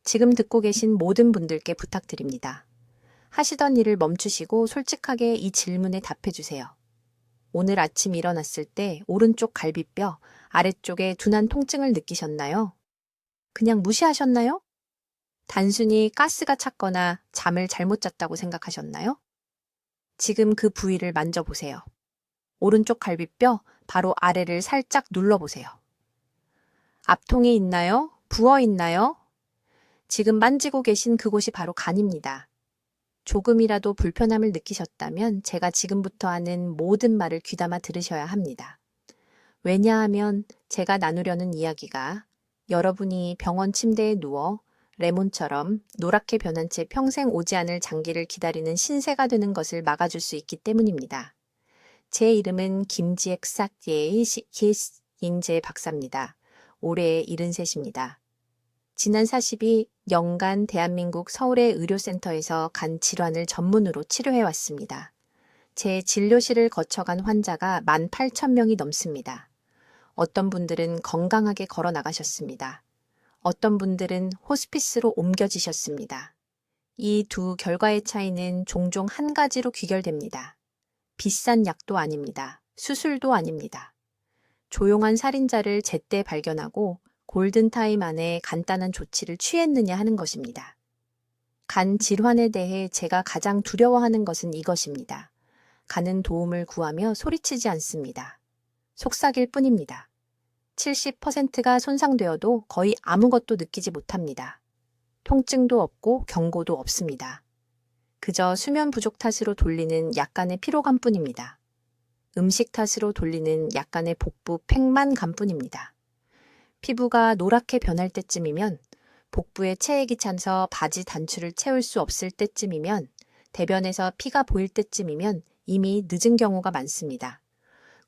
지금 듣고 계신 모든 분들께 부탁드립니다. 하시던 일을 멈추시고 솔직하게 이 질문에 답해 주세요. 오늘 아침 일어났을 때 오른쪽 갈비뼈, 아래쪽에 둔한 통증을 느끼셨나요? 그냥 무시하셨나요? 단순히 가스가 찼거나 잠을 잘못 잤다고 생각하셨나요? 지금 그 부위를 만져보세요. 오른쪽 갈비뼈 바로 아래를 살짝 눌러보세요. 압통이 있나요? 부어 있나요? 지금 만지고 계신 그곳이 바로 간입니다. 조금이라도 불편함을 느끼셨다면 제가 지금부터 하는 모든 말을 귀담아 들으셔야 합니다. 왜냐하면 제가 나누려는 이야기가 여러분이 병원 침대에 누워 레몬처럼 노랗게 변한 채 평생 오지 않을 장기를 기다리는 신세가 되는 것을 막아줄 수 있기 때문입니다. 제 이름은 김지액 싹예의 인재 박사입니다. 올해 73입니다. 지난 42년간 대한민국 서울의 의료센터에서 간 질환을 전문으로 치료해왔습니다. 제 진료실을 거쳐간 환자가 18,000명이 넘습니다. 어떤 분들은 건강하게 걸어 나가셨습니다. 어떤 분들은 호스피스로 옮겨지셨습니다. 이 두 결과의 차이는 종종 한 가지로 귀결됩니다. 비싼 약도 아닙니다. 수술도 아닙니다. 조용한 살인자를 제때 발견하고 골든타임 안에 간단한 조치를 취했느냐 하는 것입니다. 간 질환에 대해 제가 가장 두려워하는 것은 이것입니다. 간은 도움을 구하며 소리치지 않습니다. 속삭일 뿐입니다. 70%가 손상되어도 거의 아무것도 느끼지 못합니다. 통증도 없고 경고도 없습니다. 그저 수면 부족 탓으로 돌리는 약간의 피로감뿐입니다. 음식 탓으로 돌리는 약간의 복부 팽만감뿐입니다. 피부가 노랗게 변할 때쯤이면, 복부에 체액이 차서 바지 단추를 채울 수 없을 때쯤이면, 대변에서 피가 보일 때쯤이면 이미 늦은 경우가 많습니다.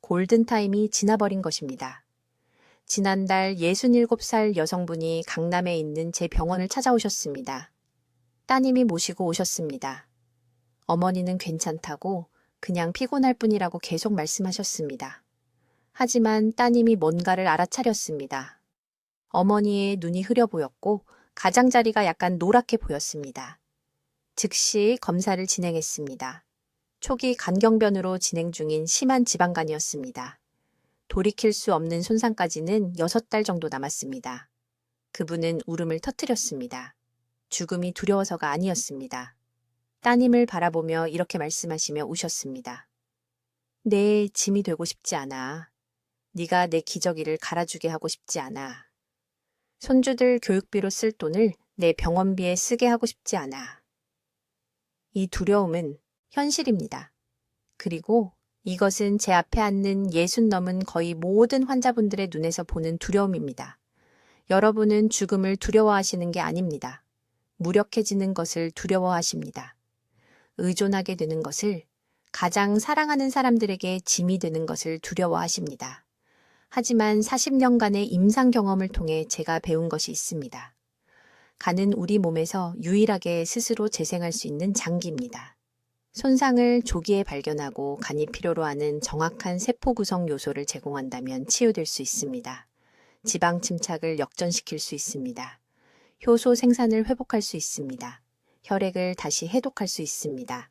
골든타임이 지나버린 것입니다. 지난달 67살 여성분이 강남에 있는 제 병원을 찾아오셨습니다. 따님이 모시고 오셨습니다. 어머니는 괜찮다고 그냥 피곤할 뿐이라고 계속 말씀하셨습니다. 하지만 따님이 뭔가를 알아차렸습니다. 어머니의 눈이 흐려 보였고 가장자리가 약간 노랗게 보였습니다. 즉시 검사를 진행했습니다. 초기 간경변으로 진행 중인 심한 지방간이었습니다. 돌이킬 수 없는 손상까지는 6달 정도 남았습니다. 그분은 울음을 터뜨렸습니다. 죽음이 두려워서가 아니었습니다. 따님을 바라보며 이렇게 말씀하시며 우셨습니다. 내 짐이 되고 싶지 않아. 네가 내 기저귀를 갈아주게 하고 싶지 않아. 손주들 교육비로 쓸 돈을 내 병원비에 쓰게 하고 싶지 않아. 이 두려움은 현실입니다. 그리고 이것은 제 앞에 앉는 60 넘은 거의 모든 환자분들의 눈에서 보는 두려움입니다. 여러분은 죽음을 두려워하시는 게 아닙니다. 무력해지는 것을 두려워하십니다. 의존하게 되는 것을, 가장 사랑하는 사람들에게 짐이 되는 것을 두려워하십니다. 하지만 40년간의 임상 경험을 통해 제가 배운 것이 있습니다. 간은 우리 몸에서 유일하게 스스로 재생할 수 있는 장기입니다. 손상을 조기에 발견하고 간이 필요로 하는 정확한 세포 구성 요소를 제공한다면 치유될 수 있습니다. 지방 침착을 역전시킬 수 있습니다. 효소 생산을 회복할 수 있습니다. 혈액을 다시 해독할 수 있습니다.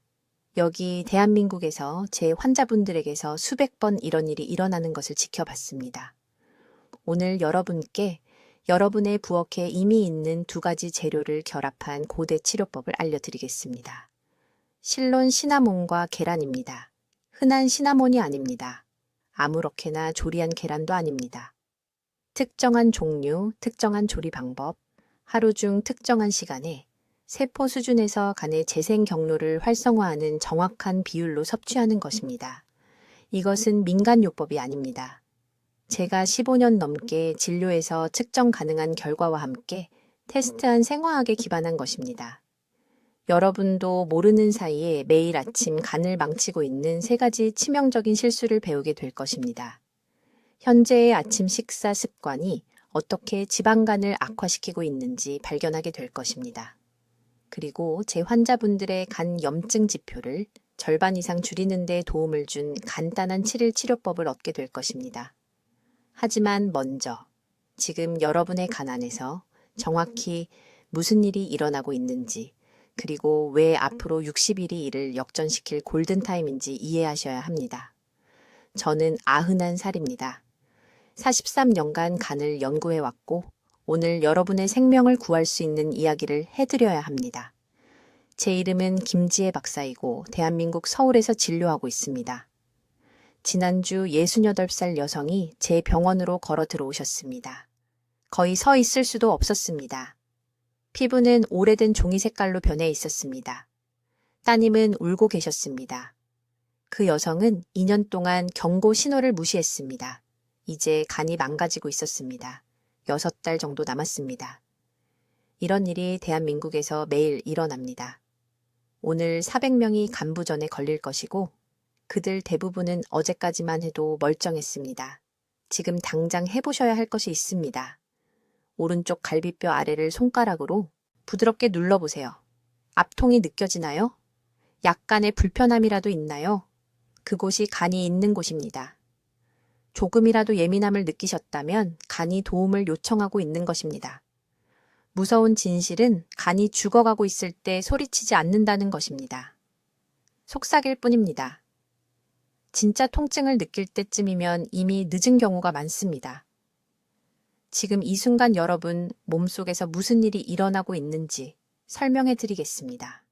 여기 대한민국에서 제 환자분들에게서 수백 번 이런 일이 일어나는 것을 지켜봤습니다. 오늘 여러분께 여러분의 부엌에 이미 있는 2가지 재료를 결합한 고대 치료법을 알려드리겠습니다. 실론 시나몬과 계란입니다. 흔한 시나몬이 아닙니다. 아무렇게나 조리한 계란도 아닙니다. 특정한 종류, 특정한 조리 방법, 하루 중 특정한 시간에 세포 수준에서 간의 재생 경로를 활성화하는 정확한 비율로 섭취하는 것입니다. 이것은 민간요법이 아닙니다. 제가 15년 넘게 진료에서 측정 가능한 결과와 함께 테스트한 생화학에 기반한 것입니다. 여러분도 모르는 사이에 매일 아침 간을 망치고 있는 3가지 치명적인 실수를 배우게 될 것입니다. 현재의 아침 식사 습관이 어떻게 지방간을 악화시키고 있는지 발견하게 될 것입니다. 그리고 제 환자분들의 간 염증 지표를 절반 이상 줄이는 데 도움을 준 간단한 7일 치료법을 얻게 될 것입니다. 하지만 먼저 지금 여러분의 간 안에서 정확히 무슨 일이 일어나고 있는지, 그리고 왜 앞으로 60일이 이를 역전시킬 골든타임인지 이해하셔야 합니다. 저는 91살입니다. 43년간 간을 연구해왔고, 오늘 여러분의 생명을 구할 수 있는 이야기를 해드려야 합니다. 제 이름은 김지혜 박사이고 대한민국 서울에서 진료하고 있습니다. 지난주 68살 여성이 제 병원으로 걸어 들어오셨습니다. 거의 서 있을 수도 없었습니다. 피부는 오래된 종이 색깔로 변해 있었습니다. 따님은 울고 계셨습니다. 그 여성은 2년 동안 경고 신호를 무시했습니다. 이제 간이 망가지고 있었습니다. 6달 정도 남았습니다. 이런 일이 대한민국에서 매일 일어납니다. 오늘 400명이 간부전에 걸릴 것이고 그들 대부분은 어제까지만 해도 멀쩡했습니다. 지금 당장 해보셔야 할 것이 있습니다. 오른쪽 갈비뼈 아래를 손가락으로 부드럽게 눌러보세요. 압통이 느껴지나요? 약간의 불편함이라도 있나요? 그곳이 간이 있는 곳입니다. 조금이라도 예민함을 느끼셨다면 간이 도움을 요청하고 있는 것입니다. 무서운 진실은 간이 죽어가고 있을 때 소리치지 않는다는 것입니다. 속삭일 뿐입니다. 진짜 통증을 느낄 때쯤이면 이미 늦은 경우가 많습니다. 지금 이 순간 여러분 몸속에서 무슨 일이 일어나고 있는지 설명해 드리겠습니다.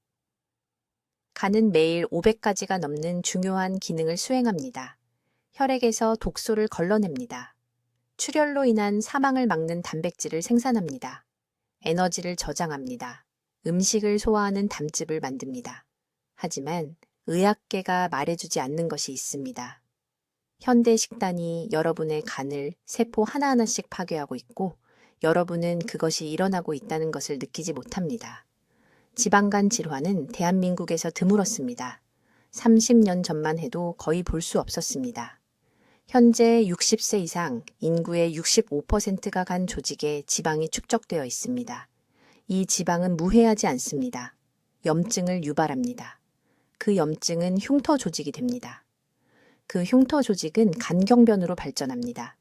간은 매일 500가지가 넘는 중요한 기능을 수행합니다. 혈액에서 독소를 걸러냅니다. 출혈로 인한 사망을 막는 단백질을 생산합니다. 에너지를 저장합니다. 음식을 소화하는 담즙을 만듭니다. 하지만 의학계가 말해주지 않는 것이 있습니다. 현대 식단이 여러분의 간을 세포 하나하나씩 파괴하고 있고 여러분은 그것이 일어나고 있다는 것을 느끼지 못합니다. 지방간 질환은 대한민국에서 드물었습니다. 30년 전만 해도 거의 볼 수 없었습니다. 현재 60세 이상 인구의 65%가 간 조직에 지방이 축적되어 있습니다. 이 지방은 무해하지 않습니다. 염증을 유발합니다. 그 염증은 흉터 조직이 됩니다. 그 흉터 조직은 간경변으로 발전합니다.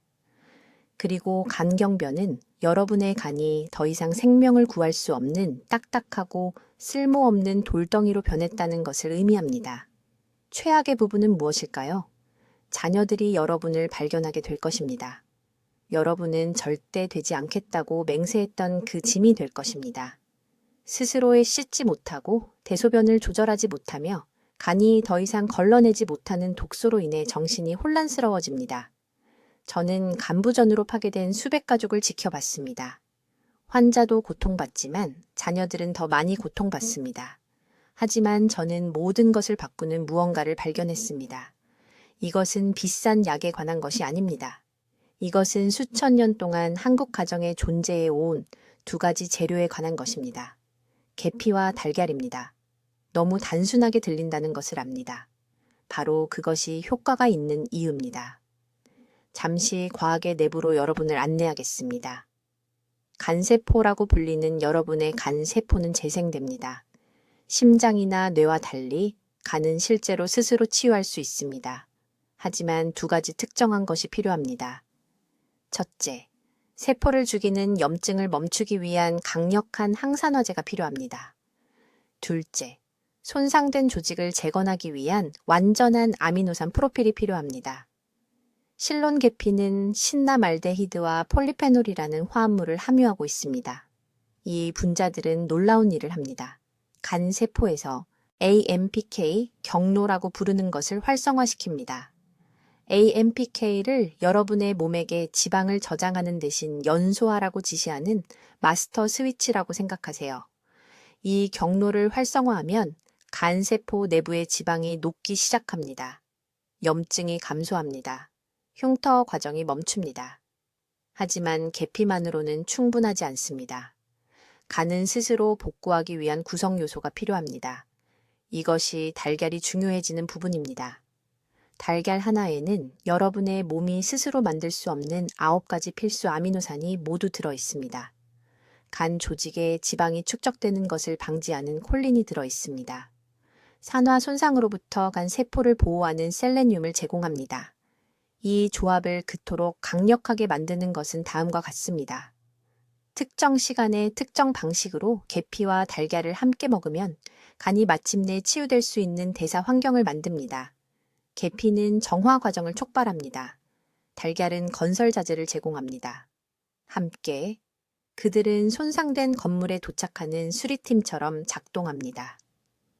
그리고 간경변은 여러분의 간이 더 이상 생명을 구할 수 없는 딱딱하고 쓸모없는 돌덩이로 변했다는 것을 의미합니다. 최악의 부분은 무엇일까요? 자녀들이 여러분을 발견하게 될 것입니다. 여러분은 절대 되지 않겠다고 맹세했던 그 짐이 될 것입니다. 스스로에 씻지 못하고 대소변을 조절하지 못하며 간이 더 이상 걸러내지 못하는 독소로 인해 정신이 혼란스러워집니다. 저는 간부전으로 파괴된 수백 가족을 지켜봤습니다. 환자도 고통받지만 자녀들은 더 많이 고통받습니다. 하지만 저는 모든 것을 바꾸는 무언가를 발견했습니다. 이것은 비싼 약에 관한 것이 아닙니다. 이것은 수천 년 동안 한국 가정에 존재해 온 두 가지 재료에 관한 것입니다. 계피와 달걀입니다. 너무 단순하게 들린다는 것을 압니다. 바로 그것이 효과가 있는 이유입니다. 잠시 과학의 내부로 여러분을 안내하겠습니다. 간세포라고 불리는 여러분의 간세포는 재생됩니다. 심장이나 뇌와 달리 간은 실제로 스스로 치유할 수 있습니다. 하지만 두 가지 특정한 것이 필요합니다. 첫째, 세포를 죽이는 염증을 멈추기 위한 강력한 항산화제가 필요합니다. 둘째, 손상된 조직을 재건하기 위한 완전한 아미노산 프로필이 필요합니다. 실론계피는 신나말데히드와 폴리페놀이라는 화합물을 함유하고 있습니다. 이 분자들은 놀라운 일을 합니다. 간세포에서 AMPK, 경로라고 부르는 것을 활성화시킵니다. AMPK를 여러분의 몸에게 지방을 저장하는 대신 연소하라고 지시하는 마스터 스위치라고 생각하세요. 이 경로를 활성화하면 간세포 내부의 지방이 녹기 시작합니다. 염증이 감소합니다. 흉터 과정이 멈춥니다. 하지만 계피만으로는 충분하지 않습니다. 간은 스스로 복구하기 위한 구성 요소가 필요합니다. 이것이 달걀이 중요해지는 부분입니다. 달걀 하나에는 여러분의 몸이 스스로 만들 수 없는 9가지 필수 아미노산이 모두 들어 있습니다. 간 조직에 지방이 축적되는 것을 방지하는 콜린이 들어 있습니다. 산화 손상으로부터 간 세포를 보호하는 셀레늄을 제공합니다. 이 조합을 그토록 강력하게 만드는 것은 다음과 같습니다. 특정 시간에 특정 방식으로 계피와 달걀을 함께 먹으면 간이 마침내 치유될 수 있는 대사 환경을 만듭니다. 계피는 정화 과정을 촉발합니다. 달걀은 건설 자재를 제공합니다. 함께 그들은 손상된 건물에 도착하는 수리팀처럼 작동합니다.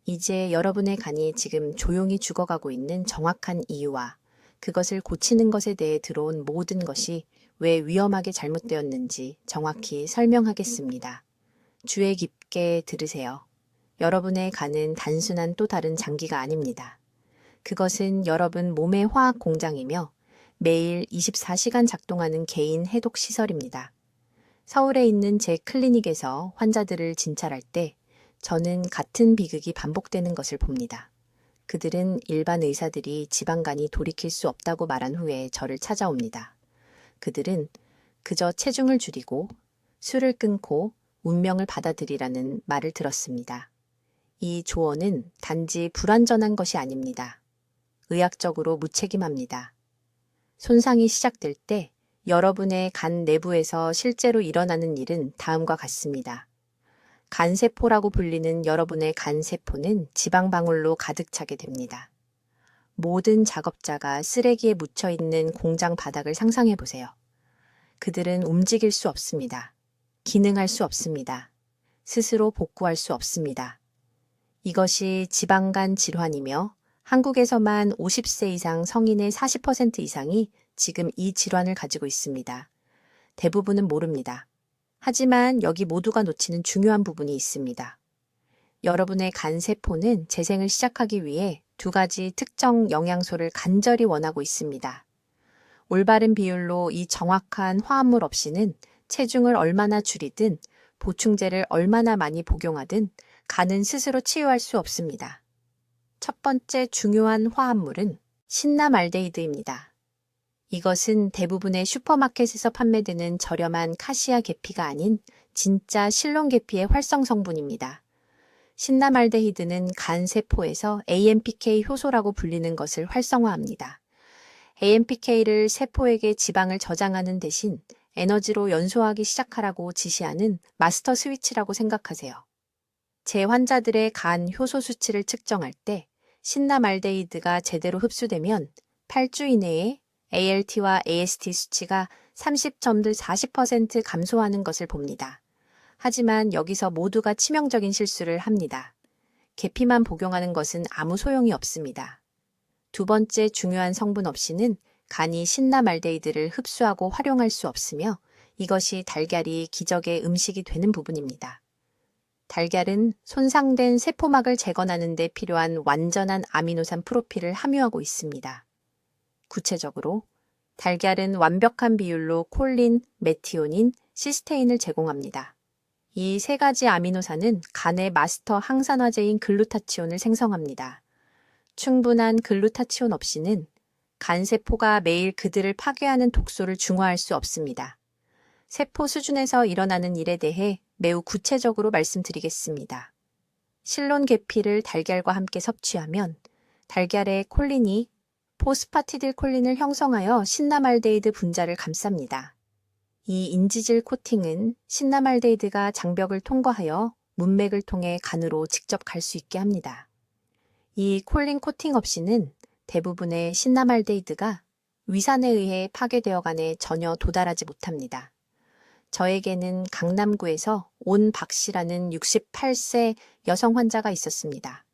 이제 여러분의 간이 지금 조용히 죽어가고 있는 정확한 이유와 그것을 고치는 것에 대해 들어온 모든 것이 왜 위험하게 잘못되었는지 정확히 설명하겠습니다. 주의 깊게 들으세요. 여러분의 간은 단순한 또 다른 장기가 아닙니다. 그것은 여러분 몸의 화학 공장이며 매일 24시간 작동하는 개인 해독 시설입니다. 서울에 있는 제 클리닉에서 환자들을 진찰할 때 저는 같은 비극이 반복되는 것을 봅니다. 그들은 일반 의사들이 지방간이 돌이킬 수 없다고 말한 후에 저를 찾아옵니다. 그들은 그저 체중을 줄이고 술을 끊고 운명을 받아들이라는 말을 들었습니다. 이 조언은 단지 불완전한 것이 아닙니다. 의학적으로 무책임합니다. 손상이 시작될 때 여러분의 간 내부에서 실제로 일어나는 일은 다음과 같습니다. 간세포라고 불리는 여러분의 간세포는 지방방울로 가득 차게 됩니다. 모든 작업자가 쓰레기에 묻혀 있는 공장 바닥을 상상해 보세요. 그들은 움직일 수 없습니다. 기능할 수 없습니다. 스스로 복구할 수 없습니다. 이것이 지방간 질환이며 한국에서만 50세 이상 성인의 40% 이상이 지금 이 질환을 가지고 있습니다. 대부분은 모릅니다. 하지만 여기 모두가 놓치는 중요한 부분이 있습니다. 여러분의 간세포는 재생을 시작하기 위해 두 가지 특정 영양소를 간절히 원하고 있습니다. 올바른 비율로 이 정확한 화합물 없이는 체중을 얼마나 줄이든 보충제를 얼마나 많이 복용하든 간은 스스로 치유할 수 없습니다. 첫 번째 중요한 화합물은 신나말데히드입니다. 이것은 대부분의 슈퍼마켓에서 판매되는 저렴한 카시아 계피가 아닌 진짜 실론 계피의 활성 성분입니다. 신나말데히드는 간 세포에서 AMPK 효소라고 불리는 것을 활성화합니다. AMPK를 세포에게 지방을 저장하는 대신 에너지로 연소하기 시작하라고 지시하는 마스터 스위치라고 생각하세요. 제 환자들의 간 효소 수치를 측정할 때 신나말데히드가 제대로 흡수되면 8주 이내에 ALT와 AST 수치가 30점들 40% 감소하는 것을 봅니다. 하지만 여기서 모두가 치명적인 실수를 합니다. 계피만 복용하는 것은 아무 소용이 없습니다. 두 번째 중요한 성분 없이는 간이 신나말데히드를 흡수하고 활용할 수 없으며 이것이 달걀이 기적의 음식이 되는 부분입니다. 달걀은 손상된 세포막을 재건하는 데 필요한 완전한 아미노산 프로필을 함유하고 있습니다. 구체적으로 달걀은 완벽한 비율로 콜린, 메티오닌, 시스테인을 제공합니다. 이 세 가지 아미노산은 간의 마스터 항산화제인 글루타치온을 생성합니다. 충분한 글루타치온 없이는 간세포가 매일 그들을 파괴하는 독소를 중화할 수 없습니다. 세포 수준에서 일어나는 일에 대해 매우 구체적으로 말씀드리겠습니다. 실론 계피를 달걀과 함께 섭취하면 달걀의 콜린이 포스파티딜콜린을 형성하여 신나말데히드 분자를 감쌉니다. 이 인지질 코팅은 신나말데히드가 장벽을 통과하여 문맥을 통해 간으로 직접 갈 수 있게 합니다. 이 콜린 코팅 없이는 대부분의 신나말데히드가 위산에 의해 파괴되어간에 전혀 도달하지 못합니다. 저에게는 강남구에서 온 박씨라는 68세 여성 환자가 있었습니다.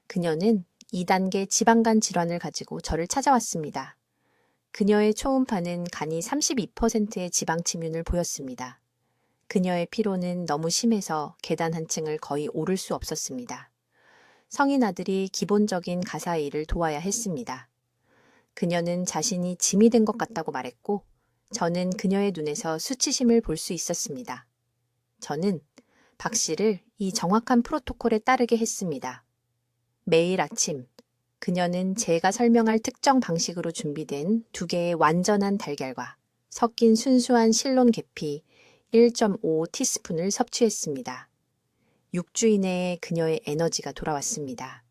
그녀는 2단계 지방간 질환을 가지고 저를 찾아왔습니다. 그녀의 초음파는 간이 32%의 지방 침윤을 보였습니다. 그녀의 피로는 너무 심해서 계단 한 층을 거의 오를 수 없었습니다. 성인 아들이 기본적인 가사 일을 도와야 했습니다. 그녀는 자신이 짐이 된 것 같다고 말했고 저는 그녀의 눈에서 수치심을 볼 수 있었습니다. 저는 박 씨를 이 정확한 프로토콜에 따르게 했습니다. 매일 아침 그녀는 제가 설명할 특정 방식으로 준비된 2개의 완전한 달걀과 섞인 순수한 실론 계피 1.5 티스푼을 섭취했습니다. 6주 이내에 그녀의 에너지가 돌아왔습니다.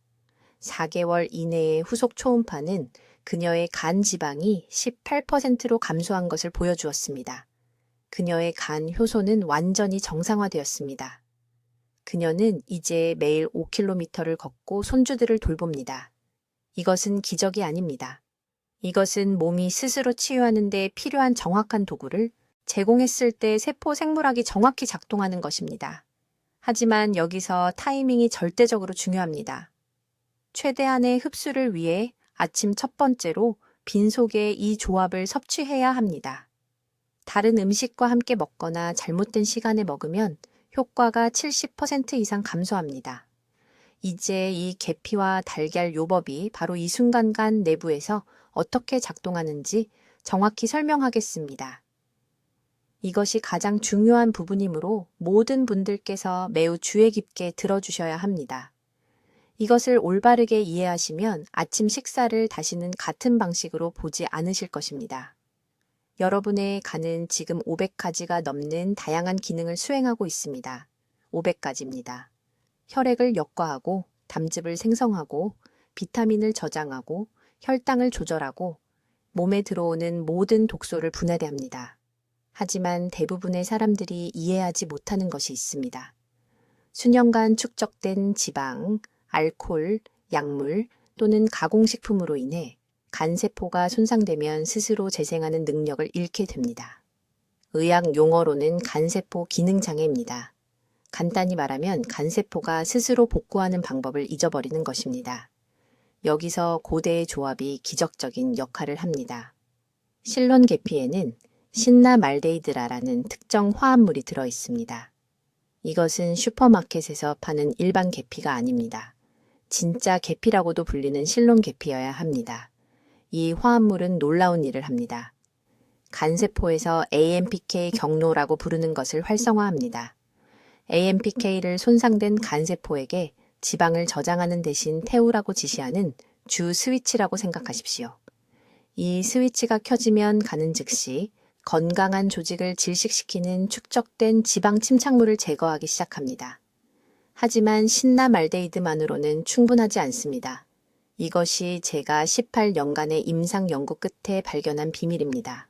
4개월 이내의 후속 초음파는 그녀의 간 지방이 18%로 감소한 것을 보여주었습니다. 그녀의 간 효소는 완전히 정상화되었습니다. 그녀는 이제 매일 5km를 걷고 손주들을 돌봅니다. 이것은 기적이 아닙니다. 이것은 몸이 스스로 치유하는 데 필요한 정확한 도구를 제공했을 때 세포 생물학이 정확히 작동하는 것입니다. 하지만 여기서 타이밍이 절대적으로 중요합니다. 최대한의 흡수를 위해 아침 첫 번째로 빈속에 이 조합을 섭취해야 합니다. 다른 음식과 함께 먹거나 잘못된 시간에 먹으면 효과가 70% 이상 감소합니다. 이제 이 계피와 달걀 요법이 바로 이 순간간 내부에서 어떻게 작동하는지 정확히 설명하겠습니다. 이것이 가장 중요한 부분이므로 모든 분들께서 매우 주의 깊게 들어주셔야 합니다. 이것을 올바르게 이해하시면 아침 식사를 다시는 같은 방식으로 보지 않으실 것입니다. 여러분의 간은 지금 500가지가 넘는 다양한 기능을 수행하고 있습니다. 500가지입니다. 혈액을 역과하고 담즙을 생성하고 비타민을 저장하고 혈당을 조절하고 몸에 들어오는 모든 독소를 분해합니다. 하지만 대부분의 사람들이 이해하지 못하는 것이 있습니다. 수년간 축적된 지방, 알코올, 약물 또는 가공식품으로 인해 간세포가 손상되면 스스로 재생하는 능력을 잃게 됩니다. 의학 용어로는 간세포 기능장애입니다. 간단히 말하면 간세포가 스스로 복구하는 방법을 잊어버리는 것입니다. 여기서 고대의 조합이 기적적인 역할을 합니다. 실론 계피에는 신나말데히드라라는 특정 화합물이 들어 있습니다. 이것은 슈퍼마켓에서 파는 일반 계피가 아닙니다. 진짜 계피라고도 불리는 실론 계피여야 합니다. 이 화합물은 놀라운 일을 합니다. 간세포에서 AMPK 경로라고 부르는 것을 활성화합니다. AMPK를 손상된 간세포에게 지방을 저장하는 대신 태우라고 지시하는 주 스위치라고 생각하십시오. 이 스위치가 켜지면 간은 즉시 건강한 조직을 질식시키는 축적된 지방 침착물을 제거하기 시작합니다. 하지만 신나말데히드만으로는 충분하지 않습니다. 이것이 제가 18년간의 임상 연구 끝에 발견한 비밀입니다.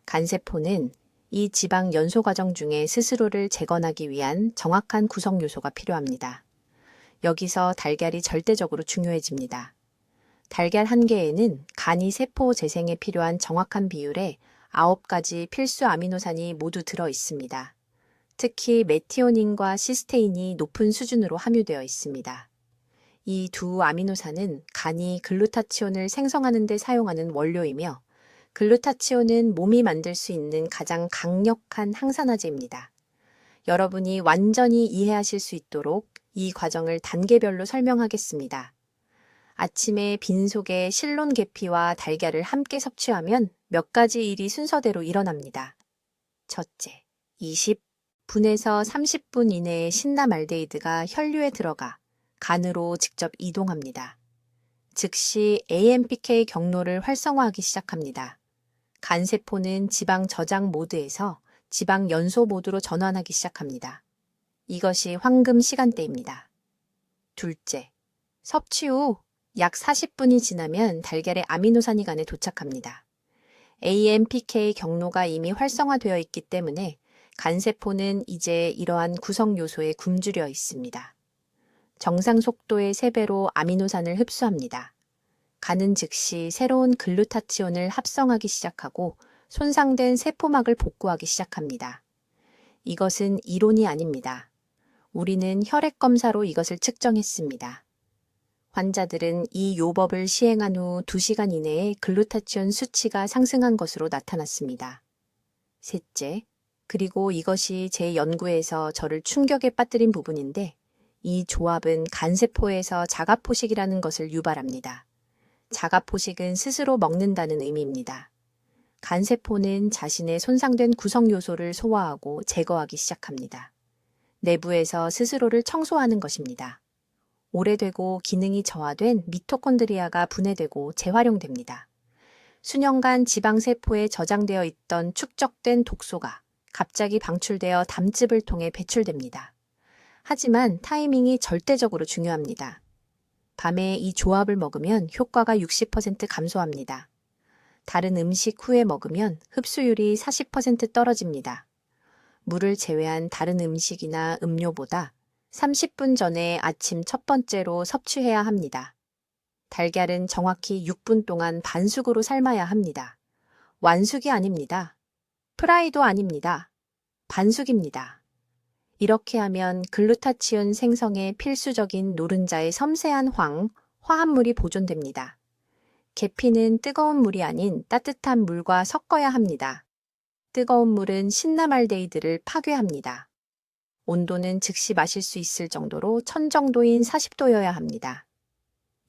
간세포는 이 지방 연소 과정 중에 스스로를 재건하기 위한 정확한 구성 요소가 필요합니다. 여기서 달걀이 절대적으로 중요해집니다. 달걀 한 개에는 간이 세포 재생에 필요한 정확한 비율의 9가지 필수 아미노산이 모두 들어 있습니다. 특히 메티오닌과 시스테인이 높은 수준으로 함유되어 있습니다. 이 두 아미노산은 간이 글루타치온을 생성하는 데 사용하는 원료이며 글루타치온은 몸이 만들 수 있는 가장 강력한 항산화제입니다. 여러분이 완전히 이해하실 수 있도록 이 과정을 단계별로 설명하겠습니다. 아침에 빈속에 실론 계피와 달걀을 함께 섭취하면 몇 가지 일이 순서대로 일어납니다. 첫째, 20분에서 30분 이내에 신나말데히드가 혈류에 들어가 간으로 직접 이동합니다. 즉시 AMPK 경로를 활성화하기 시작합니다. 간세포는 지방 저장 모드에서 지방 연소 모드로 전환하기 시작합니다. 이것이 황금 시간대입니다. 둘째, 섭취 후 약 40분이 지나면 달걀의 아미노산이 간에 도착합니다. AMPK 경로가 이미 활성화되어 있기 때문에 간세포는 이제 이러한 구성 요소에 굶주려 있습니다. 정상 속도의 3배로 아미노산을 흡수합니다. 간은 즉시 새로운 글루타치온을 합성하기 시작하고 손상된 세포막을 복구하기 시작합니다. 이것은 이론이 아닙니다. 우리는 혈액 검사로 이것을 측정했습니다. 환자들은 이 요법을 시행한 후 2시간 이내에 글루타치온 수치가 상승한 것으로 나타났습니다. 셋째, 그리고 이것이 제 연구에서 저를 충격에 빠뜨린 부분인데 이 조합은 간세포에서 자가포식이라는 것을 유발합니다. 자가포식은 스스로 먹는다는 의미입니다. 간세포는 자신의 손상된 구성 요소를 소화하고 제거하기 시작합니다. 내부에서 스스로를 청소하는 것입니다. 오래되고 기능이 저하된 미토콘드리아가 분해되고 재활용됩니다. 수년간 지방세포에 저장되어 있던 축적된 독소가 갑자기 방출되어 담즙을 통해 배출됩니다. 하지만 타이밍이 절대적으로 중요합니다. 밤에 이 조합을 먹으면 효과가 60% 감소합니다. 다른 음식 후에 먹으면 흡수율이 40% 떨어집니다. 물을 제외한 다른 음식이나 음료보다 30분 전에 아침 첫 번째로 섭취해야 합니다. 달걀은 정확히 6분 동안 반숙으로 삶아야 합니다. 완숙이 아닙니다. 프라이도 아닙니다. 반숙입니다. 이렇게 하면 글루타치온 생성에 필수적인 노른자의 섬세한 화합물이 보존됩니다. 계피는 뜨거운 물이 아닌 따뜻한 물과 섞어야 합니다. 뜨거운 물은 신라말데히드를 파괴합니다. 온도는 즉시 마실 수 있을 정도로 천정도인 40도여야 합니다.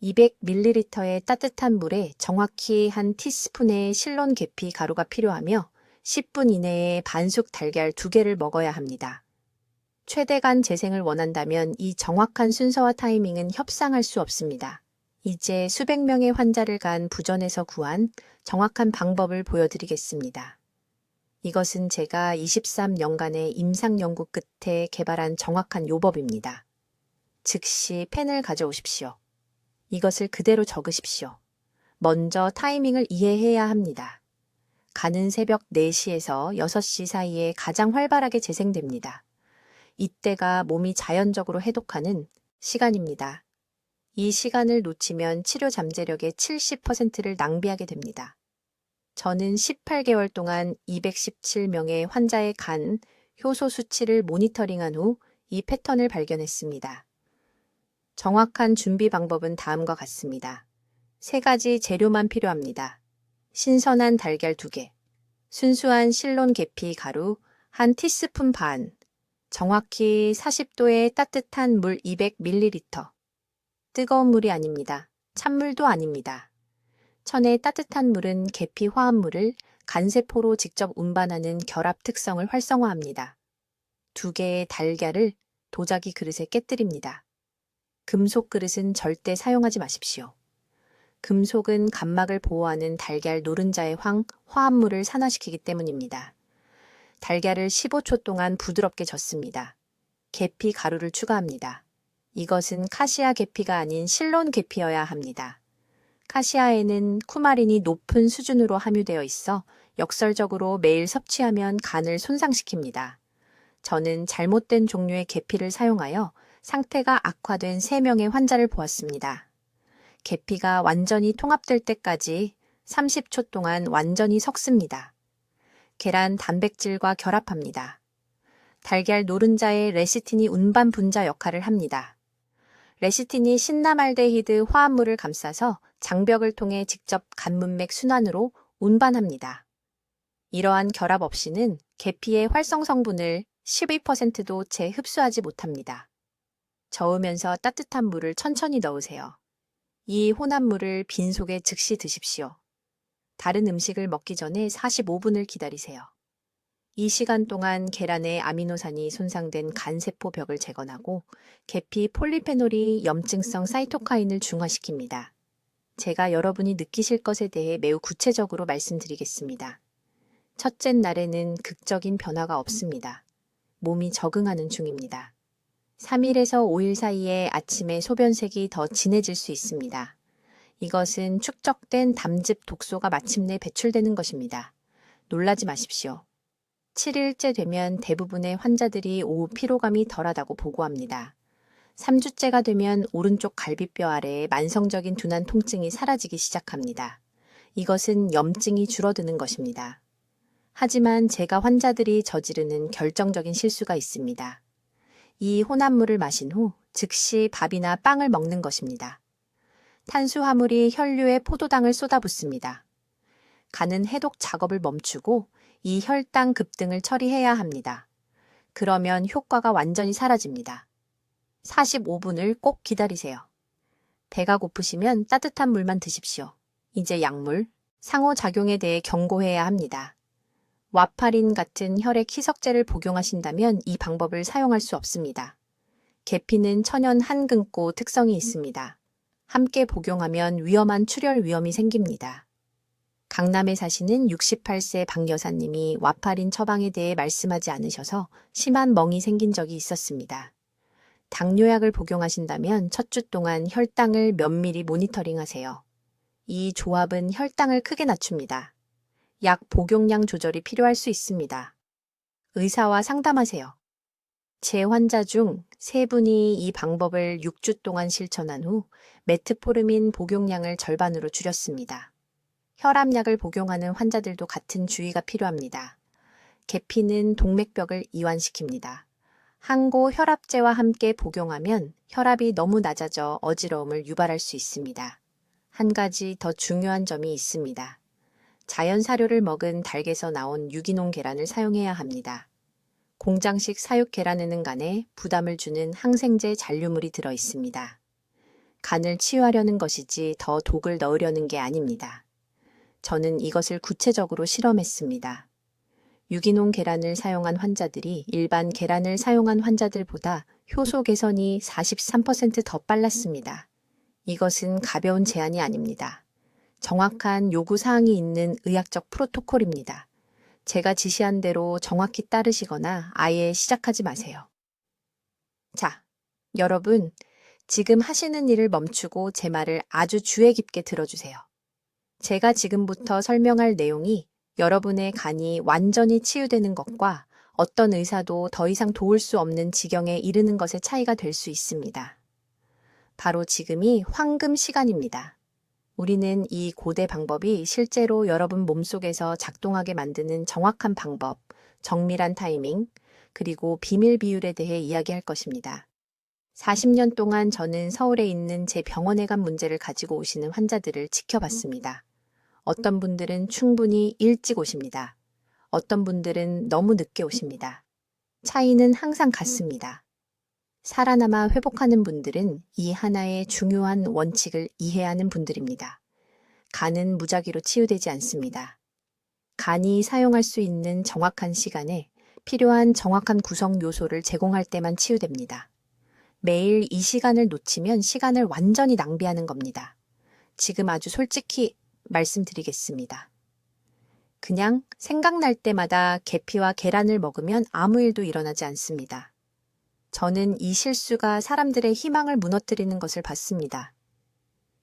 200ml의 따뜻한 물에 정확히 한 티스푼의 실론 계피 가루가 필요하며 10분 이내에 반숙 달걀 2개를 먹어야 합니다. 최대간 재생을 원한다면 이 정확한 순서와 타이밍은 협상할 수 없습니다. 이제 수백 명의 환자를 간 부전에서 구한 정확한 방법을 보여드리겠습니다. 이것은 제가 23년간의 임상 연구 끝에 개발한 정확한 요법입니다. 즉시 펜을 가져오십시오. 이것을 그대로 적으십시오. 먼저 타이밍을 이해해야 합니다. 가는 새벽 4시에서 6시 사이에 가장 활발하게 재생됩니다. 이때가 몸이 자연적으로 해독하는 시간입니다. 이 시간을 놓치면 치료 잠재력의 70%를 낭비하게 됩니다. 저는 18개월 동안 217명의 환자의 간, 효소 수치를 모니터링한 후 이 패턴을 발견했습니다. 정확한 준비 방법은 다음과 같습니다. 3가지 재료만 필요합니다. 신선한 달걀 2개, 순수한 실론 계피 가루 1티스푼 반, 정확히 40도의 따뜻한 물 200ml. 뜨거운 물이 아닙니다. 찬물도 아닙니다. 천의 따뜻한 물은 계피 화합물을 간세포로 직접 운반하는 결합 특성을 활성화합니다. 2개의 달걀을 도자기 그릇에 깨뜨립니다. 금속 그릇은 절대 사용하지 마십시오. 금속은 감막을 보호하는 달걀 노른자의 화합물을 산화시키기 때문입니다. 달걀을 15초 동안 부드럽게 젓습니다. 계피 가루를 추가합니다. 이것은 카시아 계피가 아닌 실론 계피여야 합니다. 카시아에는 쿠마린이 높은 수준으로 함유되어 있어 역설적으로 매일 섭취하면 간을 손상시킵니다. 저는 잘못된 종류의 계피를 사용하여 상태가 악화된 3명의 환자를 보았습니다. 계피가 완전히 통합될 때까지 30초 동안 완전히 섞습니다. 계란 단백질과 결합합니다. 달걀 노른자의 레시틴이 운반 분자 역할을 합니다. 레시틴이 신라말데히드 화합물을 감싸서 장벽을 통해 직접 간문맥 순환으로 운반합니다. 이러한 결합 없이는 계피의 활성 성분을 12%도 채 흡수하지 못합니다. 저으면서 따뜻한 물을 천천히 넣으세요. 이 혼합물을 빈속에 즉시 드십시오. 다른 음식을 먹기 전에 45분을 기다리세요. 이 시간 동안 계란의 아미노산이 손상된 간세포 벽을 재건하고 계피 폴리페놀이 염증성 사이토카인을 중화시킵니다. 제가 여러분이 느끼실 것에 대해 매우 구체적으로 말씀드리겠습니다. 첫째 날에는 극적인 변화가 없습니다. 몸이 적응하는 중입니다. 3일에서 5일 사이에 아침에 소변색이 더 진해질 수 있습니다. 이것은 축적된 담즙 독소가 마침내 배출되는 것입니다. 놀라지 마십시오. 7일째 되면 대부분의 환자들이 오후 피로감이 덜하다고 보고합니다. 3주째가 되면 오른쪽 갈비뼈 아래에 만성적인 둔한 통증이 사라지기 시작합니다. 이것은 염증이 줄어드는 것입니다. 하지만 제가 환자들이 저지르는 결정적인 실수가 있습니다. 이 혼합물을 마신 후 즉시 밥이나 빵을 먹는 것입니다. 탄수화물이 혈류에 포도당을 쏟아붓습니다. 간은 해독 작업을 멈추고 이 혈당 급등을 처리해야 합니다. 그러면 효과가 완전히 사라집니다. 45분을 꼭 기다리세요. 배가 고프시면 따뜻한 물만 드십시오. 이제 약물, 상호작용에 대해 경고해야 합니다. 와파린 같은 혈액 희석제를 복용하신다면 이 방법을 사용할 수 없습니다. 계피는 천연 한금고 특성이 있습니다. 함께 복용하면 위험한 출혈 위험이 생깁니다. 강남에 사시는 68세 박 여사님이 와파린 처방에 대해 말씀하지 않으셔서 심한 멍이 생긴 적이 있었습니다. 당뇨약을 복용하신다면 첫 주 동안 혈당을 면밀히 모니터링하세요. 이 조합은 혈당을 크게 낮춥니다. 약 복용량 조절이 필요할 수 있습니다. 의사와 상담하세요. 제 환자 중 3분이 이 방법을 6주 동안 실천한 후 메트포르민 복용량을 절반으로 줄였습니다. 혈압약을 복용하는 환자들도 같은 주의가 필요합니다. 계피는 동맥벽을 이완시킵니다. 항고 혈압제와 함께 복용하면 혈압이 너무 낮아져 어지러움을 유발할 수 있습니다. 한 가지 더 중요한 점이 있습니다. 자연 사료를 먹은 닭에서 나온 유기농 계란을 사용해야 합니다. 공장식 사육 계란에는 간에 부담을 주는 항생제 잔류물이 들어 있습니다. 간을 치유하려는 것이지 더 독을 넣으려는 게 아닙니다. 저는 이것을 구체적으로 실험했습니다. 유기농 계란을 사용한 환자들이 일반 계란을 사용한 환자들보다 효소 개선이 43%더 빨랐습니다. 이것은 가벼운 제안이 아닙니다. 정확한 요구 사항이 있는 의학적 프로토콜입니다. 제가 지시한 대로 정확히 따르시거나 아예 시작하지 마세요. 자, 여러분, 지금 하시는 일을 멈추고 제 말을 아주 주의 깊게 들어주세요. 제가 지금부터 설명할 내용이 여러분의 간이 완전히 치유되는 것과 어떤 의사도 더 이상 도울 수 없는 지경에 이르는 것의 차이가 될 수 있습니다. 바로 지금이 황금 시간입니다. 우리는 이 고대 방법이 실제로 여러분 몸속에서 작동하게 만드는 정확한 방법, 정밀한 타이밍, 그리고 비밀 비율에 대해 이야기할 것입니다. 40년 동안 저는 서울에 있는 제 병원에 간 문제를 가지고 오시는 환자들을 지켜봤습니다. 어떤 분들은 충분히 일찍 오십니다. 어떤 분들은 너무 늦게 오십니다. 차이는 항상 같습니다. 살아남아 회복하는 분들은 이 하나의 중요한 원칙을 이해하는 분들입니다. 간은 무작위로 치유되지 않습니다. 간이 사용할 수 있는 정확한 시간에 필요한 정확한 구성 요소를 제공할 때만 치유됩니다. 매일 이 시간을 놓치면 시간을 완전히 낭비하는 겁니다. 지금 아주 솔직히 말씀드리겠습니다. 그냥 생각날 때마다 계피와 계란을 먹으면 아무 일도 일어나지 않습니다. 저는 이 실수가 사람들의 희망을 무너뜨리는 것을 봤습니다.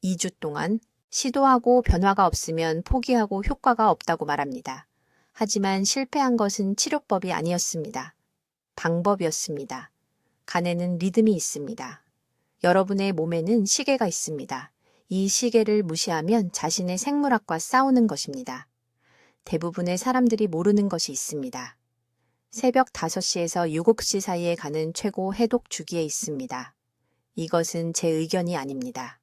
2주 동안 시도하고 변화가 없으면 포기하고 효과가 없다고 말합니다. 하지만 실패한 것은 치료법이 아니었습니다. 방법이었습니다. 간에는 리듬이 있습니다. 여러분의 몸에는 시계가 있습니다. 이 시계를 무시하면 자신의 생물학과 싸우는 것입니다. 대부분의 사람들이 모르는 것이 있습니다. 새벽 5시에서 7시 사이에 가는 최고 해독 주기에 있습니다. 이것은 제 의견이 아닙니다.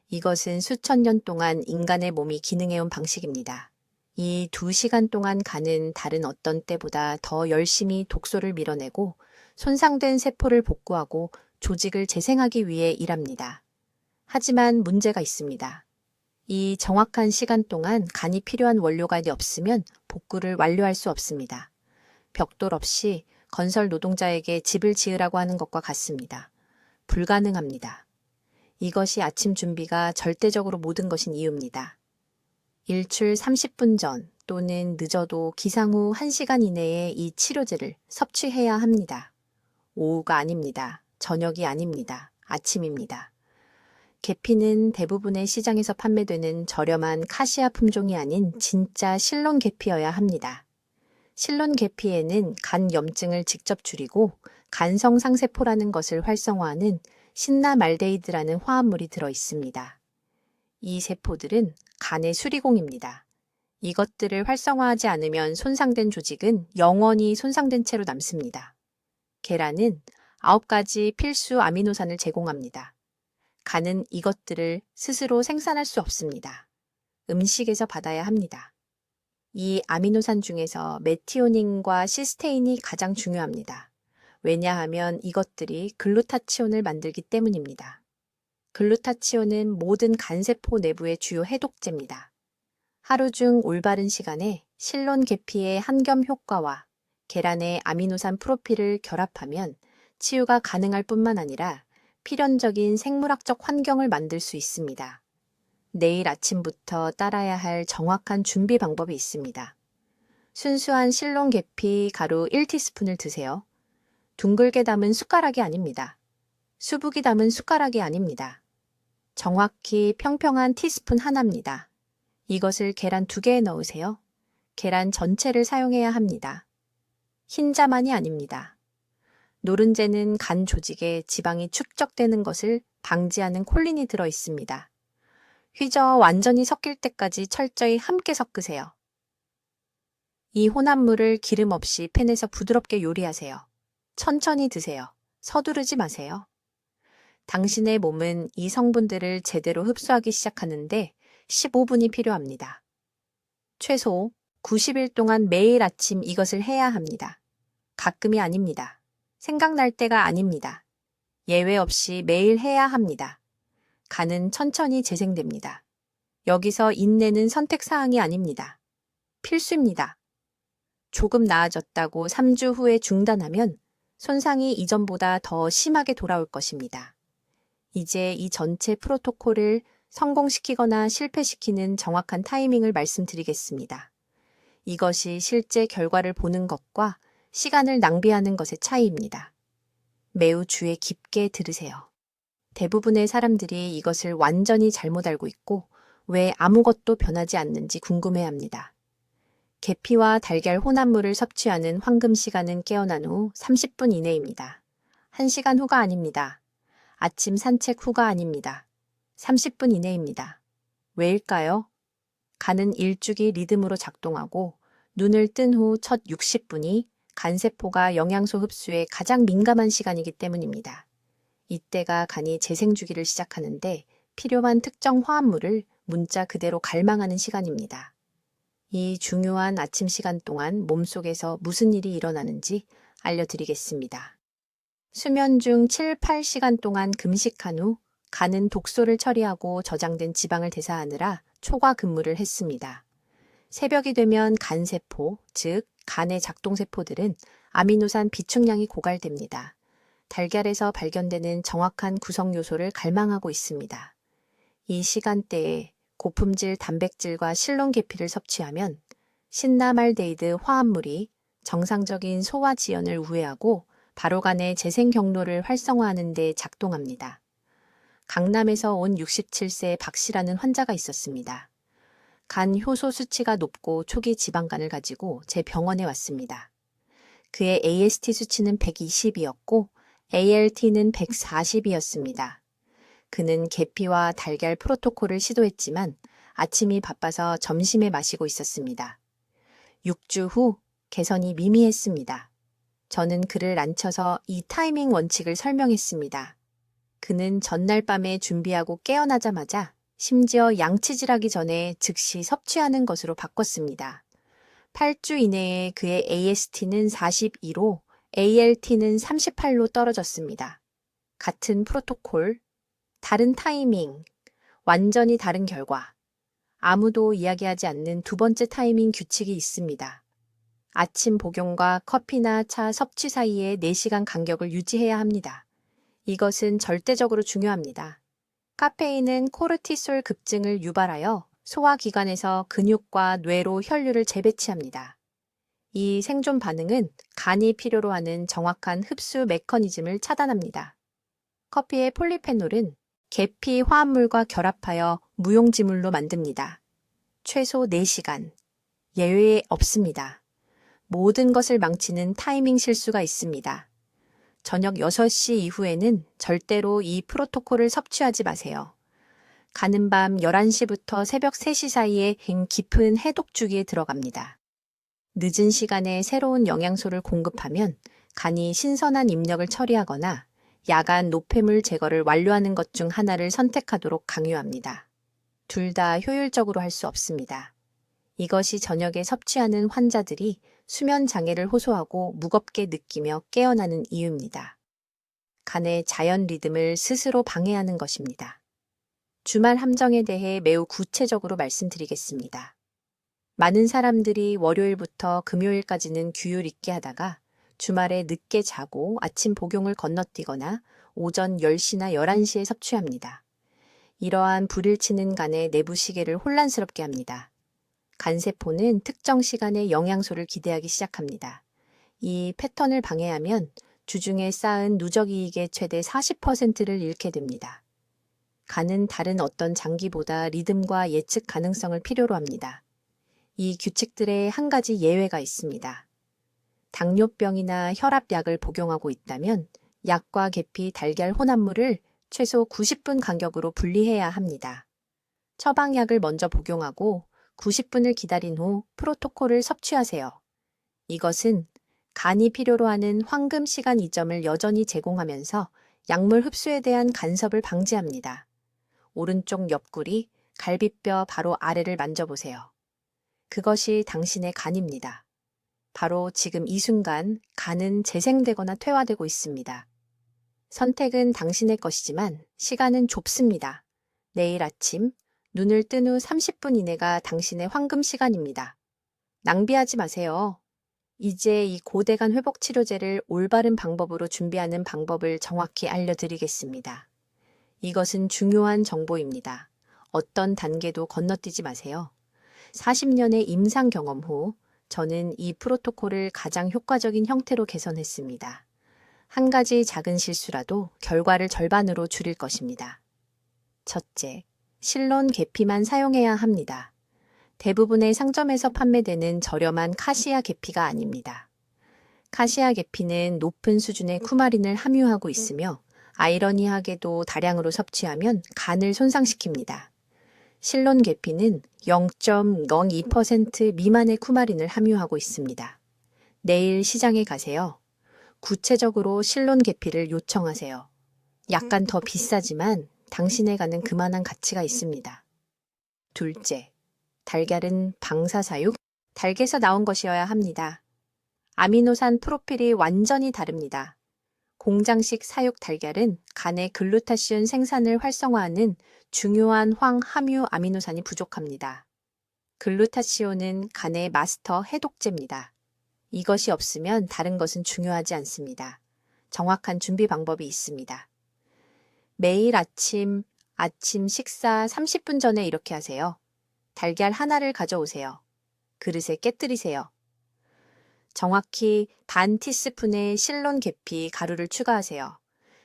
이것은 수천 년 동안 인간의 몸이 기능해온 방식입니다. 이 2시간 동안 가는 다른 어떤 때보다 더 열심히 독소를 밀어내고 손상된 세포를 복구하고 조직을 재생하기 위해 일합니다. 하지만 문제가 있습니다. 이 정확한 시간 동안 간이 필요한 원료가 없으면 복구를 완료할 수 없습니다. 벽돌 없이 건설 노동자에게 집을 지으라고 하는 것과 같습니다. 불가능합니다. 이것이 아침 준비가 절대적으로 모든 것인 이유입니다. 일출 30분 전 또는 늦어도 기상 후 1시간 이내에 이 치료제를 섭취해야 합니다. 오후가 아닙니다. 저녁이 아닙니다. 아침입니다. 계피는 대부분의 시장에서 판매되는 저렴한 카시아 품종이 아닌 진짜 실론 계피여야 합니다. 실론 계피에는 간 염증을 직접 줄이고 간성 상세포라는 것을 활성화하는 신나말데이드라는 화합물이 들어 있습니다. 이 세포들은 간의 수리공입니다. 이것들을 활성화하지 않으면 손상된 조직은 영원히 손상된 채로 남습니다. 계란은 9가지 필수 아미노산을 제공합니다. 간은 이것들을 스스로 생산할 수 없습니다. 음식에서 받아야 합니다. 이 아미노산 중에서 메티오닌과 시스테인이 가장 중요합니다. 왜냐하면 이것들이 글루타치온을 만들기 때문입니다. 글루타치온은 모든 간세포 내부의 주요 해독제입니다. 하루 중 올바른 시간에 실론 계피의 한겸 효과와 계란의 아미노산 프로필을 결합하면 치유가 가능할 뿐만 아니라 필연적인 생물학적 환경을 만들 수 있습니다. 내일 아침부터 따라야 할 정확한 준비 방법이 있습니다. 순수한 실론 계피 가루 1티스푼을 드세요. 둥글게 담은 숟가락이 아닙니다. 수북이 담은 숟가락이 아닙니다. 정확히 평평한 티스푼 하나입니다. 이것을 계란 2개에 넣으세요. 계란 전체를 사용해야 합니다. 흰자만이 아닙니다. 노른자는 간 조직에 지방이 축적되는 것을 방지하는 콜린이 들어 있습니다. 휘저 완전히 섞일 때까지 철저히 함께 섞으세요. 이 혼합물을 기름 없이 팬에서 부드럽게 요리하세요. 천천히 드세요. 서두르지 마세요. 당신의 몸은 이 성분들을 제대로 흡수하기 시작하는데 15분이 필요합니다. 최소 90일 동안 매일 아침 이것을 해야 합니다. 가끔이 아닙니다. 생각날 때가 아닙니다. 예외 없이 매일 해야 합니다. 간은 천천히 재생됩니다. 여기서 인내는 선택사항이 아닙니다. 필수입니다. 조금 나아졌다고 3주 후에 중단하면 손상이 이전보다 더 심하게 돌아올 것입니다. 이제 이 전체 프로토콜을 성공시키거나 실패시키는 정확한 타이밍을 말씀드리겠습니다. 이것이 실제 결과를 보는 것과 시간을 낭비하는 것의 차이입니다. 매우 주의 깊게 들으세요. 대부분의 사람들이 이것을 완전히 잘못 알고 있고 왜 아무것도 변하지 않는지 궁금해합니다. 계피와 달걀 혼합물을 섭취하는 황금 시간은 깨어난 후 30분 이내입니다. 1시간 후가 아닙니다. 아침 산책 후가 아닙니다. 30분 이내입니다. 왜일까요? 간은 일주기 리듬으로 작동하고 눈을 뜬 후 첫 60분이 간세포가 영양소 흡수에 가장 민감한 시간이기 때문입니다. 이때가 간이 재생주기를 시작하는데 필요한 특정 화합물을 문자 그대로 갈망하는 시간입니다. 이 중요한 아침 시간 동안 몸속에서 무슨 일이 일어나는지 알려드리겠습니다. 수면 중 7, 8시간 동안 금식한 후 간은 독소를 처리하고 저장된 지방을 대사하느라 초과 근무를 했습니다. 새벽이 되면 간세포, 즉 간의 작동세포들은 아미노산 비축량이 고갈됩니다. 달걀에서 발견되는 정확한 구성요소를 갈망하고 있습니다. 이 시간대에 고품질 단백질과 실론 계피를 섭취하면 신나말데이드 화합물이 정상적인 소화 지연을 우회하고 바로 간의 재생 경로를 활성화하는 데 작동합니다. 강남에서 온 67세 박 씨라는 환자가 있었습니다. 간 효소 수치가 높고 초기 지방간을 가지고 제 병원에 왔습니다. 그의 AST 수치는 120이었고 ALT는 140이었습니다. 그는 계피와 달걀 프로토콜을 시도했지만 아침이 바빠서 점심에 마시고 있었습니다. 6주 후 개선이 미미했습니다. 저는 그를 앉혀서 이 타이밍 원칙을 설명했습니다. 그는 전날 밤에 준비하고 깨어나자마자 심지어 양치질하기 전에 즉시 섭취하는 것으로 바꿨습니다. 8주 이내에 그의 AST는 42로 ALT는 38로 떨어졌습니다. 같은 프로토콜, 다른 타이밍, 완전히 다른 결과. 아무도 이야기하지 않는 두 번째 타이밍 규칙이 있습니다. 아침 복용과 커피나 차 섭취 사이에 4시간 간격을 유지해야 합니다. 이것은 절대적으로 중요합니다. 카페인은 코르티솔 급증을 유발하여 소화기관에서 근육과 뇌로 혈류를 재배치합니다. 이 생존 반응은 간이 필요로 하는 정확한 흡수 메커니즘을 차단합니다. 커피의 폴리페놀은 계피 화합물과 결합하여 무용지물로 만듭니다. 최소 4시간. 예외 없습니다. 모든 것을 망치는 타이밍 실수가 있습니다. 저녁 6시 이후에는 절대로 이 프로토콜을 섭취하지 마세요. 가는 밤 11시부터 새벽 3시 사이에 깊은 해독 주기에 들어갑니다. 늦은 시간에 새로운 영양소를 공급하면 간이 신선한 입력을 처리하거나 야간 노폐물 제거를 완료하는 것 중 하나를 선택하도록 강요합니다. 둘 다 효율적으로 할 수 없습니다. 이것이 저녁에 섭취하는 환자들이 수면 장애를 호소하고 무겁게 느끼며 깨어나는 이유입니다. 간의 자연 리듬을 스스로 방해하는 것입니다. 주말 함정에 대해 매우 구체적으로 말씀드리겠습니다. 많은 사람들이 월요일부터 금요일까지는 규율 있게 하다가 주말에 늦게 자고 아침 복용을 건너뛰거나 오전 10시나 11시에 섭취합니다. 이러한 불일치는 간의 내부 시계를 혼란스럽게 합니다. 간세포는 특정 시간에 영양소를 기대하기 시작합니다. 이 패턴을 방해하면 주중에 쌓은 누적 이익의 최대 40%를 잃게 됩니다. 간은 다른 어떤 장기보다 리듬과 예측 가능성을 필요로 합니다. 이 규칙들에 한 가지 예외가 있습니다. 당뇨병이나 혈압약을 복용하고 있다면 약과 계피, 달걀 혼합물을 최소 90분 간격으로 분리해야 합니다. 처방약을 먼저 복용하고 90분을 기다린 후 프로토콜을 섭취하세요. 이것은 간이 필요로 하는 황금 시간 이점을 여전히 제공하면서 약물 흡수에 대한 간섭을 방지합니다. 오른쪽 옆구리, 갈비뼈 바로 아래를 만져보세요. 그것이 당신의 간입니다. 바로 지금 이 순간 간은 재생되거나 퇴화되고 있습니다. 선택은 당신의 것이지만 시간은 좁습니다. 내일 아침 눈을 뜬 후 30분 이내가 당신의 황금 시간입니다. 낭비하지 마세요. 이제 이 고대간 회복 치료제를 올바른 방법으로 준비하는 방법을 정확히 알려드리겠습니다. 이것은 중요한 정보입니다. 어떤 단계도 건너뛰지 마세요. 40년의 임상 경험 후 저는 이 프로토콜을 가장 효과적인 형태로 개선했습니다. 한 가지 작은 실수라도 결과를 절반으로 줄일 것입니다. 첫째, 실론 계피만 사용해야 합니다. 대부분의 상점에서 판매되는 저렴한 카시아 계피가 아닙니다. 카시아 계피는 높은 수준의 쿠마린을 함유하고 있으며 아이러니하게도 다량으로 섭취하면 간을 손상시킵니다. 실론 계피는 0.02% 미만의 쿠마린을 함유하고 있습니다. 내일 시장에 가세요. 구체적으로 실론 계피를 요청하세요. 약간 더 비싸지만 당신의 간은 그만한 가치가 있습니다. 둘째, 달걀은 방사사육, 닭에서 나온 것이어야 합니다. 아미노산 프로필이 완전히 다릅니다. 공장식 사육 달걀은 간의 글루타시온 생산을 활성화하는 중요한 황 함유 아미노산이 부족합니다. 글루타시온은 간의 마스터 해독제입니다. 이것이 없으면 다른 것은 중요하지 않습니다. 정확한 준비 방법이 있습니다. 매일 아침 식사 30분 전에 이렇게 하세요. 달걀 하나를 가져오세요. 그릇에 깨뜨리세요. 정확히 반 티스푼의 실론 계피 가루를 추가하세요.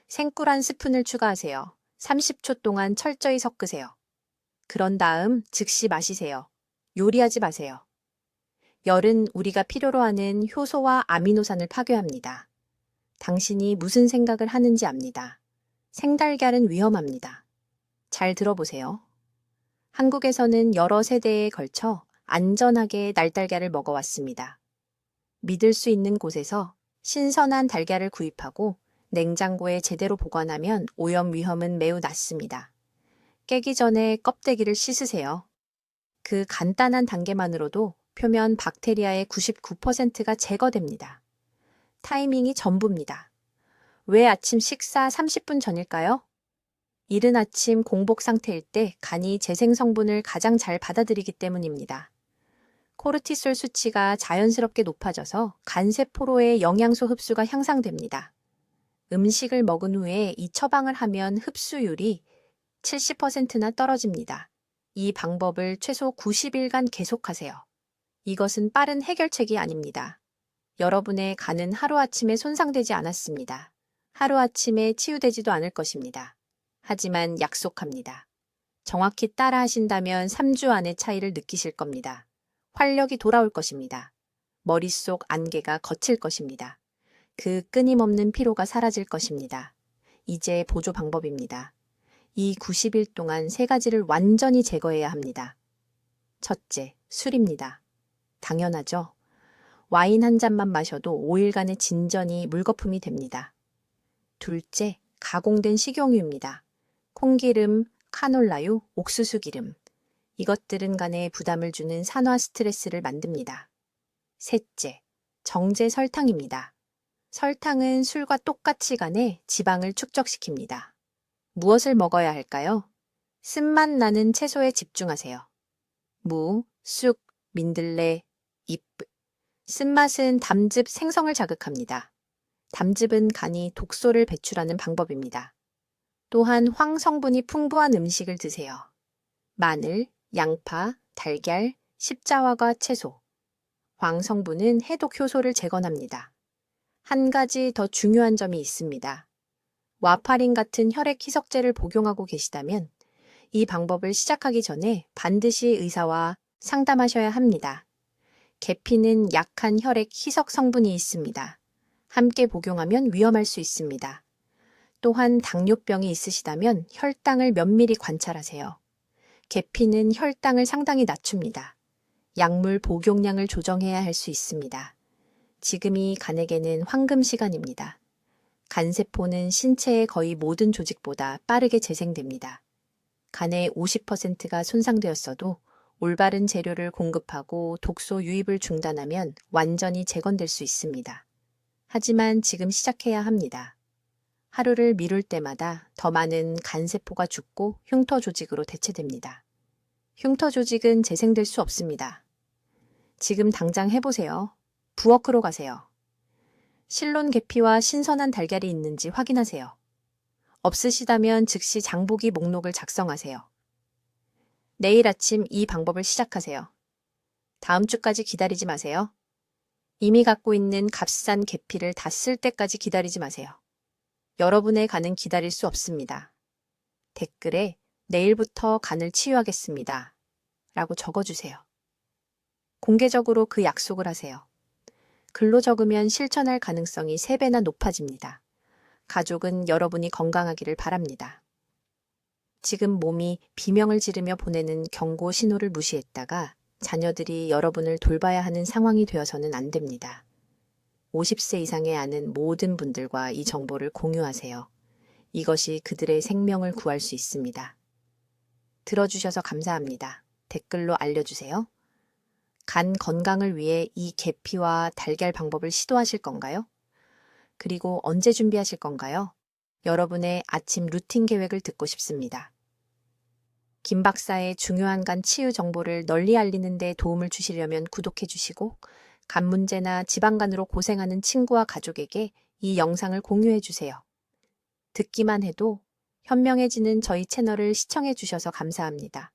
생꿀 한 스푼을 추가하세요. 30초 동안 철저히 섞으세요. 그런 다음 즉시 마시세요. 요리하지 마세요. 열은 우리가 필요로 하는 효소와 아미노산을 파괴합니다. 당신이 무슨 생각을 하는지 압니다. 생달걀은 위험합니다. 잘 들어보세요. 한국에서는 여러 세대에 걸쳐 안전하게 날달걀을 먹어왔습니다. 믿을 수 있는 곳에서 신선한 달걀을 구입하고 냉장고에 제대로 보관하면 오염 위험은 매우 낮습니다. 깨기 전에 껍데기를 씻으세요. 그 간단한 단계만으로도 표면 박테리아의 99%가 제거됩니다. 타이밍이 전부입니다. 왜 아침 식사 30분 전일까요? 이른 아침 공복 상태일 때 간이 재생 성분을 가장 잘 받아들이기 때문입니다. 코르티솔 수치가 자연스럽게 높아져서 간세포로의 영양소 흡수가 향상됩니다. 음식을 먹은 후에 이 처방을 하면 흡수율이 70%나 떨어집니다. 이 방법을 최소 90일간 계속하세요. 이것은 빠른 해결책이 아닙니다. 여러분의 간은 하루아침에 손상되지 않았습니다. 하루아침에 치유되지도 않을 것입니다. 하지만 약속합니다. 정확히 따라 하신다면 3주 안에 차이를 느끼실 겁니다. 활력이 돌아올 것입니다. 머릿속 안개가 걷힐 것입니다. 그 끊임없는 피로가 사라질 것입니다. 이제 보조 방법입니다. 이 90일 동안 3가지를 완전히 제거해야 합니다. 첫째, 술입니다. 당연하죠. 와인 한 잔만 마셔도 5일간의 진전이 물거품이 됩니다. 둘째, 가공된 식용유입니다. 콩기름, 카놀라유, 옥수수 기름. 이것들은 간에 부담을 주는 산화 스트레스를 만듭니다. 셋째, 정제 설탕입니다. 설탕은 술과 똑같이 간에 지방을 축적시킵니다. 무엇을 먹어야 할까요? 쓴맛 나는 채소에 집중하세요. 무, 쑥, 민들레, 잎. 쓴맛은 담즙 생성을 자극합니다. 담즙은 간이 독소를 배출하는 방법입니다. 또한 황 성분이 풍부한 음식을 드세요. 마늘, 양파, 달걀, 십자화과 채소. 황 성분은 해독 효소를 재건합니다. 한 가지 더 중요한 점이 있습니다. 와파린 같은 혈액 희석제를 복용하고 계시다면 이 방법을 시작하기 전에 반드시 의사와 상담하셔야 합니다. 계피는 약한 혈액 희석 성분이 있습니다. 함께 복용하면 위험할 수 있습니다. 또한 당뇨병이 있으시다면 혈당을 면밀히 관찰하세요. 계피는 혈당을 상당히 낮춥니다. 약물 복용량을 조정해야 할 수 있습니다. 지금이 간에게는 황금 시간입니다. 간세포는 신체의 거의 모든 조직보다 빠르게 재생됩니다. 간의 50%가 손상되었어도 올바른 재료를 공급하고 독소 유입을 중단하면 완전히 재건될 수 있습니다. 하지만 지금 시작해야 합니다. 하루를 미룰 때마다 더 많은 간세포가 죽고 흉터 조직으로 대체됩니다. 흉터 조직은 재생될 수 없습니다. 지금 당장 해보세요. 부엌으로 가세요. 실론 계피와 신선한 달걀이 있는지 확인하세요. 없으시다면 즉시 장보기 목록을 작성하세요. 내일 아침 이 방법을 시작하세요. 다음 주까지 기다리지 마세요. 이미 갖고 있는 값싼 계피를 다 쓸 때까지 기다리지 마세요. 여러분의 간은 기다릴 수 없습니다. 댓글에 내일부터 간을 치유하겠습니다. 라고 적어주세요. 공개적으로 그 약속을 하세요. 글로 적으면 실천할 가능성이 3배나 높아집니다. 가족은 여러분이 건강하기를 바랍니다. 지금 몸이 비명을 지르며 보내는 경고 신호를 무시했다가 자녀들이 여러분을 돌봐야 하는 상황이 되어서는 안 됩니다. 50세 이상의 아는 모든 분들과 이 정보를 공유하세요. 이것이 그들의 생명을 구할 수 있습니다. 들어주셔서 감사합니다. 댓글로 알려주세요. 간 건강을 위해 이 계피와 달걀 방법을 시도하실 건가요? 그리고 언제 준비하실 건가요? 여러분의 아침 루틴 계획을 듣고 싶습니다. 김 박사의 중요한 간 치유 정보를 널리 알리는 데 도움을 주시려면 구독해 주시고 간 문제나 지방간으로 고생하는 친구와 가족에게 이 영상을 공유해 주세요. 듣기만 해도 현명해지는 저희 채널을 시청해 주셔서 감사합니다.